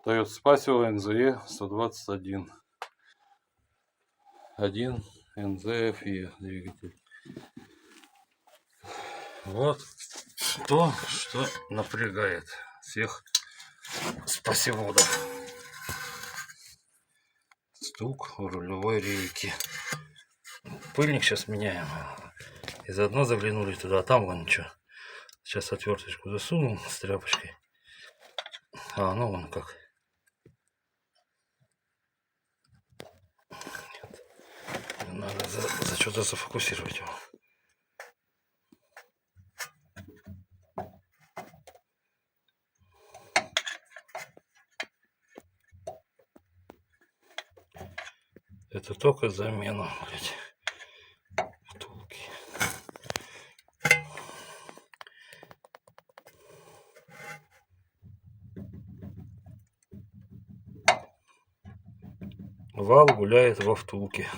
Toyota Spacio NZE 121. 1 NZFE двигатель. Вот то, что напрягает всех спасиводов. Стук в рулевой рейке. Пыльник сейчас меняем. И заодно заглянули туда, а там вон что. Сейчас отверточку засунул с тряпочкой. А, ну вон как. Нет. Надо за что-то зафокусировать его. Это только замена, блядь, втулки. Вал гуляет во втулке.